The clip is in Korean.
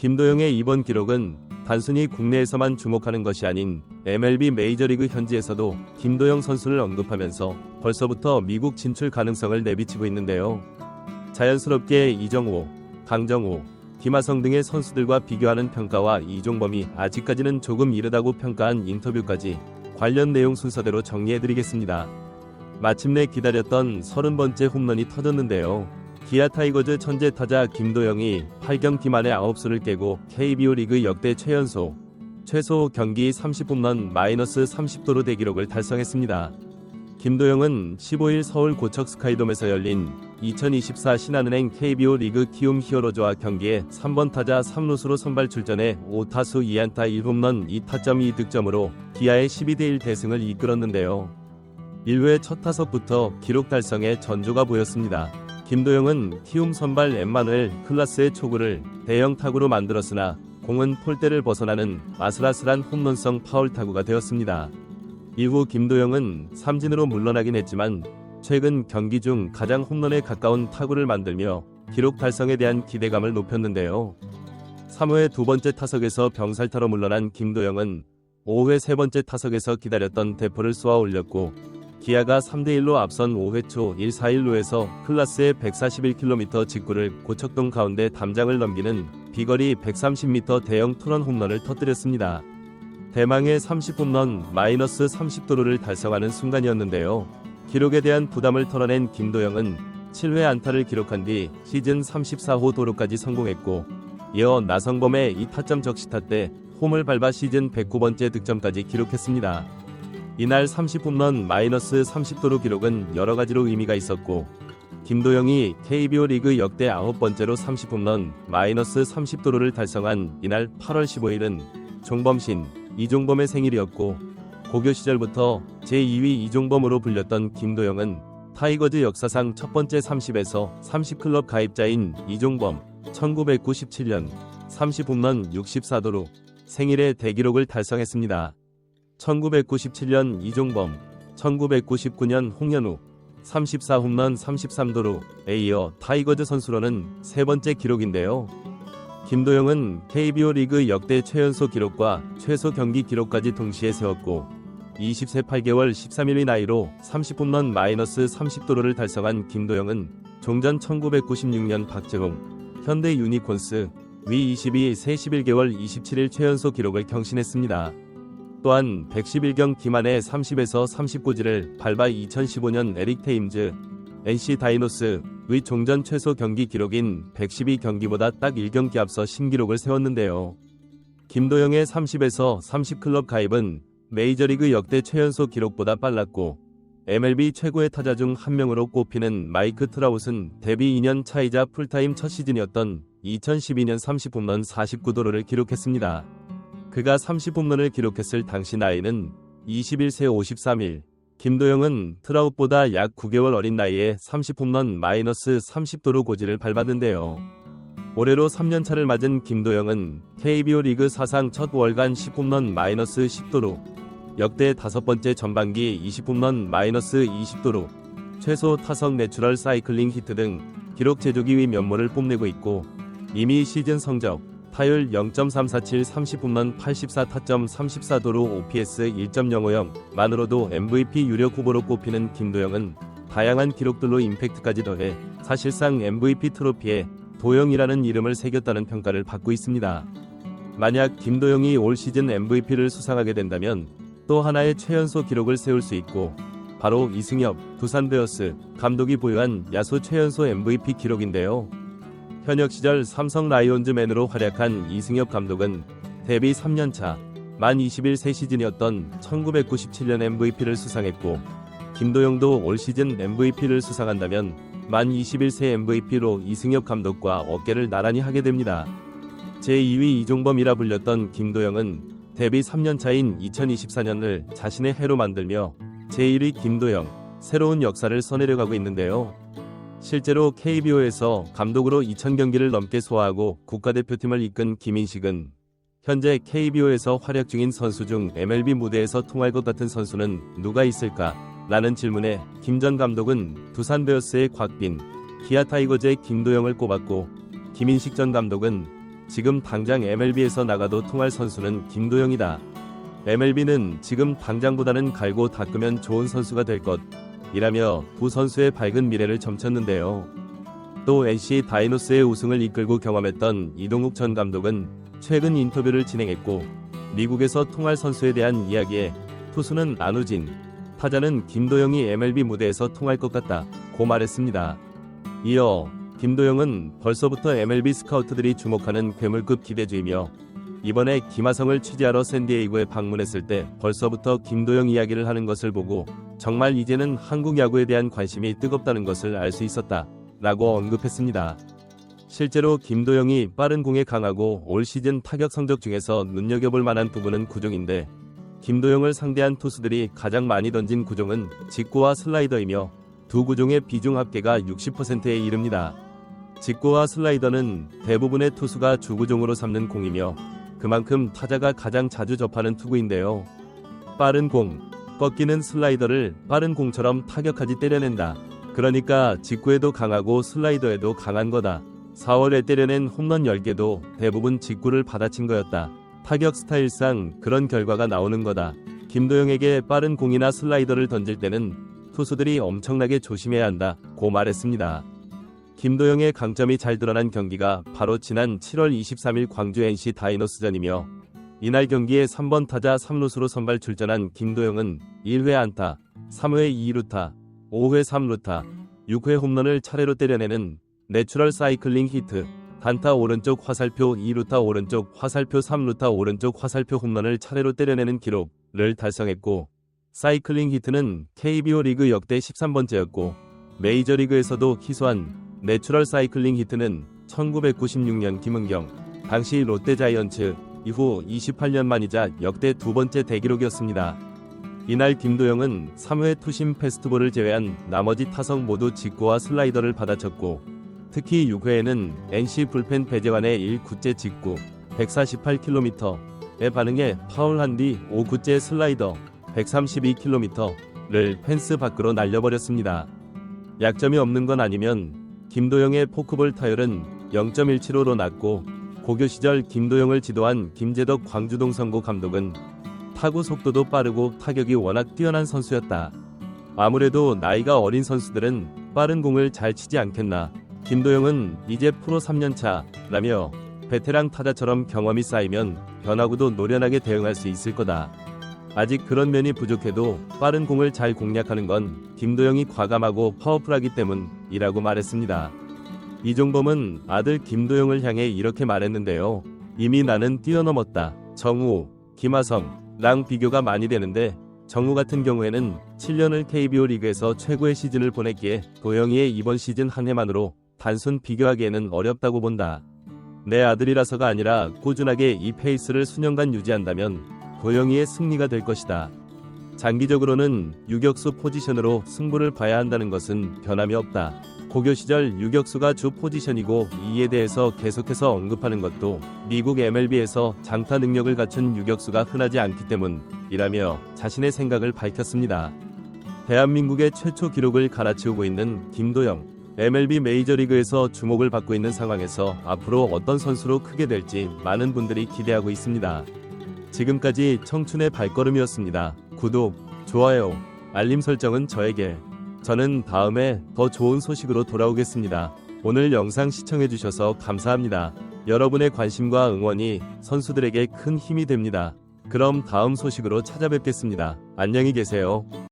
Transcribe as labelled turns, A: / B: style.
A: 김도영의 이번 기록은 단순히 국내에서만 주목하는 것이 아닌 MLB 메이저리그 현지에서도 김도영 선수를 언급하면서 벌써부터 미국 진출 가능성을 내비치고 있는데요. 자연스럽게 이정호, 강정호, 김하성 등의 선수들과 비교하는 평가와 이종범이 아직까지는 조금 이르다고 평가한 인터뷰까지 관련 내용 순서대로 정리해드리겠습니다. 마침내 기다렸던 30번째 홈런이 터졌는데요. 기아 타이거즈 천재 타자 김도영이 8경기 만에 9수를 깨고 KBO 리그 역대 최소 경기 30홈런 -30도루 대기록을 달성했습니다. 김도영은 15일 서울 고척 스카이돔에서 열린 2024 신한은행 KBO 리그 키움 히어로즈와 경기에 3번 타자 3루수로 선발 출전해 5타수 2안타 1홈런 2타점 2득점으로 기아의 12대1 대승을 이끌었는데요. 1회 첫 타석부터 기록 달성에 전조가 보였습니다. 김도영은 키움 선발 엠마누엘 클라스의 초구를 대형 타구로 만들었으나 공은 폴대를 벗어나는 아슬아슬한 홈런성 파울 타구가 되었습니다. 이후 김도영은 삼진으로 물러나긴 했지만 최근 경기 중 가장 홈런에 가까운 타구를 만들며 기록 달성에 대한 기대감을 높였는데요. 3회 두 번째 타석에서 병살타로 물러난 김도영은 5회 세 번째 타석에서 기다렸던 대포를 쏘아 올렸고 기아가 3대1로 앞선 5회 초 1-4-1루에서 클라스의 141km 직구를 고척동 가운데 담장을 넘기는 비거리 130m 대형 투런 홈런을 터뜨렸습니다. 대망의 30홈런 -30도루를 달성하는 순간이었는데요. 기록에 대한 부담을 털어낸 김도영은 7회 안타를 기록한 뒤 시즌 34호 도루까지 성공했고 이어 나성범의 2타점 적시타 때 홈을 밟아 시즌 109번째 득점까지 기록했습니다. 이날 30홈런 -30도루 기록은 여러가지로 의미가 있었고 김도영이 KBO 리그 역대 9번째로 30홈런 -30도루를 달성한 이날 8월 15일은 종범신 이종범의 생일이었고 고교 시절부터 제2위 이종범으로 불렸던 김도영은 타이거즈 역사상 첫 번째 30에서 30클럽 가입자인 이종범 1997년 30홈런 64도루 생일의 대기록을 달성했습니다. 1997년 이종범, 1999년 홍현우 34홈런 33도루에 이어 타이거즈 선수로는 세 번째 기록인데요. 김도영은 KBO 리그 역대 최연소 기록과 최소 경기 기록까지 동시에 세웠고 20세 8개월 13일의 나이로 30홈런 -30도루를 달성한 김도영은 종전 1996년 박재홍, 현대 유니콘스, 위22 세 11개월 27일 최연소 기록을 경신했습니다. 또한 111경기 만에 30에서 39지를 밟아 2015년 에릭 테임즈, NC 다이노스의 종전 최소 경기 기록인 112경기보다 딱 1경기 앞서 신기록을 세웠는데요. 김도영의 30에서 30클럽 가입은 메이저리그 역대 최연소 기록보다 빨랐고 MLB 최고의 타자 중 한 명으로 꼽히는 마이크 트라웃은 데뷔 2년 차이자 풀타임 첫 시즌이었던 2012년 30홈런 49도루를 기록했습니다. 그가 30홈런을 기록했을 당시 나이는 21세 53일. 김도영은 트라웃보다 약 9개월 어린 나이에 30홈런 -30도루 고지를 밟았는데요. 올해로 3년차를 맞은 김도영은 KBO 리그 사상 첫 월간 10홈런 -10도루, 역대 5번째 전반기 20홈런 -20도루, 최소 타석 내추럴 사이클링 히트 등 기록 제조기의 면모를 뽐내고 있고 이미 시즌 성적 타율 0.347 30홈런 84타점 34도루 OPS 1.050만으로도 MVP 유력 후보로 꼽히는 김도영은 다양한 기록들로 임팩트까지 더해 사실상 MVP 트로피에 도영이라는 이름을 새겼다는 평가를 받고 있습니다. 만약 김도영이 올 시즌 MVP를 수상하게 된다면 또 하나의 최연소 기록을 세울 수 있고 바로 이승엽, 두산 베어스 감독이 보유한 야수 최연소 MVP 기록인데요. 현역 시절 삼성 라이온즈맨으로 활약한 이승엽 감독은 데뷔 3년차 만 21세 시즌이었던 1997년 MVP를 수상했고 김도영도 올 시즌 MVP를 수상한다면 만 21세 MVP로 이승엽 감독과 어깨를 나란히 하게 됩니다. 제2위 이종범이라 불렸던 김도영은 데뷔 3년차인 2024년을 자신의 해로 만들며 제1위 김도영, 새로운 역사를 써내려가고 있는데요. 실제로 KBO에서 감독으로 2000경기를 넘게 소화하고 국가대표팀을 이끈 김인식은 현재 KBO에서 활약 중인 선수 중 MLB 무대에서 통할 것 같은 선수는 누가 있을까? 라는 질문에 김 전 감독은 두산 베어스의 곽빈, 기아 타이거즈의 김도영을 꼽았고 김인식 전 감독은 지금 당장 MLB에서 나가도 통할 선수는 김도영이다. MLB는 지금 당장보다는 갈고 닦으면 좋은 선수가 될 것이라며 두 선수의 밝은 미래를 점쳤는데요. 또 NC 다이노스의 우승을 이끌고 경험했던 이동욱 전 감독은 최근 인터뷰를 진행했고, 미국에서 통할 선수에 대한 이야기에 투수는 안우진, 타자는 김도영이 MLB 무대에서 통할 것 같다고 말했습니다. 이어 김도영은 벌써부터 MLB 스카우트들이 주목하는 괴물급 기대주이며, 이번에 김하성을 취재하러 샌디에이고에 방문했을 때 벌써부터 김도영 이야기를 하는 것을 보고 정말 이제는 한국 야구에 대한 관심이 뜨겁다는 것을 알 수 있었다 라고 언급했습니다. 실제로 김도영이 빠른 공에 강하고 올 시즌 타격 성적 중에서 눈여겨볼 만한 부분은 구종인데, 김도영을 상대한 투수들이 가장 많이 던진 구종은 직구와 슬라이더이며 두 구종의 비중 합계가 60%에 이릅니다. 직구와 슬라이더는 대부분의 투수가 주구종으로 삼는 공이며 그만큼 타자가 가장 자주 접하는 투구인데요. 빠른 공, 꺾이는 슬라이더를 빠른 공처럼 타격하지 때려낸다. 그러니까 직구에도 강하고 슬라이더에도 강한 거다. 4월에 때려낸 홈런 10개도 대부분 직구를 받아친 거였다. 타격 스타일상 그런 결과가 나오는 거다. 김도영에게 빠른 공이나 슬라이더를 던질 때는 투수들이 엄청나게 조심해야 한다고 말했습니다. 김도영의 강점이 잘 드러난 경기가 바로 지난 7월 23일 광주 NC 다이노스전이며, 이날 경기에 3번 타자 3루수로 선발 출전한 김도영은 1회 안타, 3회 2루타, 5회 3루타, 6회 홈런을 차례로 때려내는 내추럴 사이클링 히트, 단타 오른쪽 화살표 2루타 오른쪽 화살표 3루타 오른쪽 화살표 홈런을 차례로 때려내는 기록을 달성했고, 사이클링 히트는 KBO 리그 역대 13번째였고 메이저리그에서도 희소한 내추럴 사이클링 히트는 1996년 김은경 당시 롯데자이언츠 이후 28년 만이자 역대 두 번째 대기록이었습니다. 이날 김도영은 3회 투심 패스트볼을 제외한 나머지 타석 모두 직구와 슬라이더를 받아쳤고, 특히 6회에는 NC 불펜 배재환의 1구째 직구 148km에 반응해 파울한 뒤 5구째 슬라이더 132km를 펜스 밖으로 날려버렸습니다. 약점이 없는 건 아니면 김도영의 포크볼 타율은 0.175로 낮고, 고교 시절 김도영을 지도한 김재덕 광주동 선고 감독은 타구 속도도 빠르고 타격이 워낙 뛰어난 선수였다. 아무래도 나이가 어린 선수들은 빠른 공을 잘 치지 않겠나. 김도영은 이제 프로 3년차라며 베테랑 타자처럼 경험이 쌓이면 변화구도 노련하게 대응할 수 있을 거다. 아직 그런 면이 부족해도 빠른 공을 잘 공략하는 건 김도영이 과감하고 파워풀하기 때문이라고 말했습니다. 이종범은 아들 김도영을 향해 이렇게 말했는데요. 이미 나는 뛰어넘었다. 정우, 김하성랑 비교가 많이 되는데, 정우 같은 경우에는 7년을 KBO 리그에서 최고의 시즌을 보냈기에 도영이의 이번 시즌 한 해만으로 단순 비교하기에는 어렵다고 본다. 내 아들이라서가 아니라 꾸준하게 이 페이스를 수년간 유지한다면 도영이의 승리가 될 것이다. 장기적으로는 유격수 포지션으로 승부를 봐야 한다는 것은 변함이 없다. 고교 시절 유격수가 주 포지션이고, 이에 대해서 계속해서 언급하는 것도 미국 MLB에서 장타 능력을 갖춘 유격수가 흔하지 않기 때문이라며 자신의 생각을 밝혔습니다. 대한민국의 최초 기록을 갈아치우고 있는 김도영, MLB 메이저리그에서 주목을 받고 있는 상황에서 앞으로 어떤 선수로 크게 될지 많은 분들이 기대하고 있습니다. 지금까지 청춘의 발걸음이었습니다. 구독, 좋아요, 알림 설정은 저에게. 저는 다음에 더 좋은 소식으로 돌아오겠습니다. 오늘 영상 시청해주셔서 감사합니다. 여러분의 관심과 응원이 선수들에게 큰 힘이 됩니다. 그럼 다음 소식으로 찾아뵙겠습니다. 안녕히 계세요.